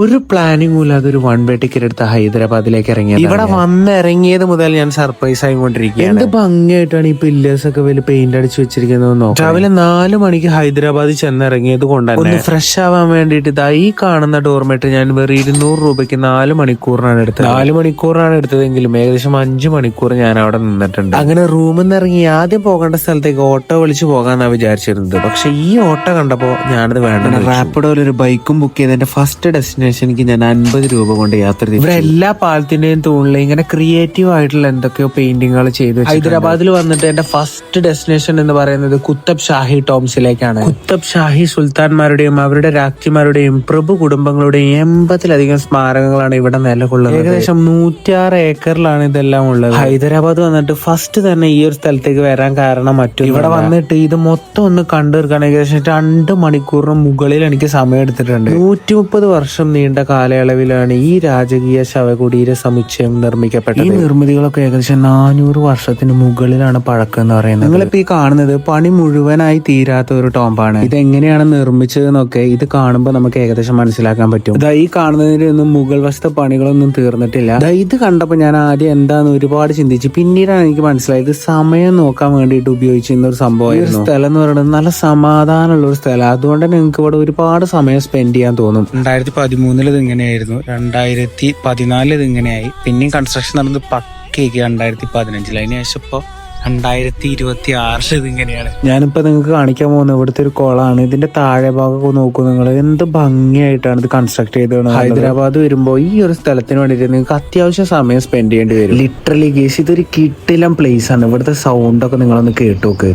ഒരു പ്ലാനിങ്ങും ഇല്ലാതെ ഒരു വൺ വേ ടിക്കറ്റ് എടുത്ത് ഹൈദരാബാദിലേക്ക് ഇറങ്ങിയത്. ഇവിടെ വന്നിറങ്ങിയത് മുതൽ ഞാൻ സർപ്രൈസ് ആയിക്കൊണ്ടിരിക്കുകയാണ്. എന്ത് ഭംഗിയായിട്ടാണ് ഈ പില്ലേഴ്സ് ഒക്കെ വലിയ പെയിന്റ് അടിച്ച് വെച്ചിരിക്കുന്നത്. രാവിലെ 4 മണിക്ക് ഹൈദരാബാദിൽ ചെന്നിറങ്ങിയത് കൊണ്ട് ഒന്ന് ഫ്രഷ് ആവാൻ വേണ്ടിയിട്ട് ഇതാ ഈ കാണുന്ന ഡോർമെറ്റ് ഞാൻ വെറും 200 രൂപയ്ക്ക് 4 മണിക്കൂറിനാണ് എടുത്തത്. 4 മണിക്കൂറാണ് എടുത്തതെങ്കിലും ഏകദേശം 5 മണിക്കൂർ ഞാൻ അവിടെ നിന്നിട്ടുണ്ട്. അങ്ങനെ റൂമിൽ നിന്ന് ഇറങ്ങി ആദ്യം പോകേണ്ട സ്ഥലത്തേക്ക് ഓട്ടോ വിളിച്ച് പോകാന്നാ വിചാരിച്ചിരുന്നത്. പക്ഷെ ഈ ഓട്ടോ കണ്ടപ്പോ ഞാനത് വേണ്ട. റാപ്പിഡോയിൽ ഒരു ബൈക്കും ബുക്ക് ചെയ്തതിന്റെ ഫസ്റ്റ് ഡെസ്റ്റിനേഷനിക്ക് ഞാൻ 50 രൂപ കൊണ്ട് യാത്ര ചെയ്തു. ഇവിടെ എല്ലാ പാലത്തിന്റെയും തൂണിലും ഇങ്ങനെ ക്രിയേറ്റീവ് ആയിട്ടുള്ള എന്തൊക്കെയോ പെയിന്റിങ്ങുകൾ ചെയ്തു. ഹൈദരാബാദിൽ വന്നിട്ട് എന്റെ ഫസ്റ്റ് ഡെസ്റ്റിനേഷൻ എന്ന് പറയുന്നത് കുത്തബ് ഷാഹി ടോംസിലേക്കാണ്. കുത്തബ് ഷാഹി സുൽത്താൻമാരുടെയും അവരുടെ രാജ്ഞിമാരുടെയും പ്രഭു കുടുംബങ്ങളുടെയും 80-ലധികം സ്മാരകങ്ങളാണ് ഇവിടെ നിലകൊള്ളുന്നത്. ഏകദേശം 106 ഏക്കറിലാണ് ഇതെല്ലാം ഉള്ളത്. ഹൈദരാബാദ് വന്നിട്ട് ഫസ്റ്റ് തന്നെ ഈ ഒരു സ്ഥലത്തേക്ക് വരാൻ കാരണം മറ്റൊരു ഇവിടെ വന്നിട്ട് ഇത് മൊത്തം ഒന്ന് കണ്ടുതീർക്കാൻ ഏകദേശം 2 മണിക്കൂറിന് മുകളിൽ എനിക്ക് സമയം എടുത്തിട്ടുണ്ട്. 130 വർഷം നീണ്ട കാലയളവിലാണ് ഈ രാജകീയ ശവകുടീര സമുച്ചയം നിർമ്മിക്കപ്പെട്ടത്. ഈ നിർമ്മിതികളൊക്കെ ഏകദേശം 400 വർഷത്തിന് മുകളിലാണ് പഴക്കം എന്ന് പറയുന്നത്. നിങ്ങളിപ്പോ ഈ കാണുന്നത് പണി മുഴുവനായി തീരാത്ത ഒരു ടോംബാണ്. ഇതെങ്ങനെയാണ് നിർമ്മിച്ചതെന്നൊക്കെ ഇത് കാണുമ്പോൾ നമുക്ക് ഏകദേശം മനസ്സിലാക്കാൻ പറ്റും. ഈ കാണുന്നതിനൊന്നും മുകൾ വശത്തെ പണികളൊന്നും തീർന്നിട്ടില്ല. ഇത് കണ്ടപ്പോൾ ഞാൻ ആദ്യം എന്താന്ന് ഒരുപാട് ചിന്തിച്ചു. പിന്നീടാണ് എനിക്ക് മനസ്സിലായത് സമയം നോക്കാൻ വേണ്ടിയിട്ട് ഉപയോഗിച്ചിരുന്ന ഒരു സംഭവമായിരുന്നു. സ്ഥലം എന്ന് പറയുന്നത് നല്ല സമാധാനമുള്ള ഒരു സ്ഥലം. അതുകൊണ്ട് തന്നെ നിങ്ങൾക്ക് ഇവിടെ ഒരുപാട് സമയം സ്പെൻഡ് ചെയ്യാൻ തോന്നും. 2013 ഇത് ഇങ്ങനെയായിരുന്നു, 2014 ഇത് ഇങ്ങനെയായി, പിന്നെയും കൺസ്ട്രക്ഷൻ നടന്നത് പക്കയ്ക്ക് 2015. അതിനുശേഷം ഇപ്പോൾ 2026 ഇത് ഇങ്ങനെയാണ്. ഞാനിപ്പോ നിങ്ങൾക്ക് കാണിക്കാൻ പോകുന്നത് ഇവിടുത്തെ ഒരു കുളമാണ്. ഇതിന്റെ താഴെ ഭാഗമൊക്കെ നോക്കൂ നിങ്ങൾ, എന്ത് ഭംഗിയായിട്ടാണ് ഇത് കൺസ്ട്രക്ട് ചെയ്തത്. ഹൈദരാബാദ് വരുമ്പോൾ ഈ ഒരു സ്ഥലത്തിന് വേണ്ടിയിട്ട് നിങ്ങൾക്ക് അത്യാവശ്യം സമയം സ്പെൻഡ് ചെയ്യേണ്ടി വരും. ലിറ്ററലി കേസ് ഇതൊരു കിടിലം പ്ലേസ് ആണ്. ഇവിടുത്തെ സൗണ്ട് ഒക്കെ നിങ്ങളൊന്ന് കേട്ടോക്ക്.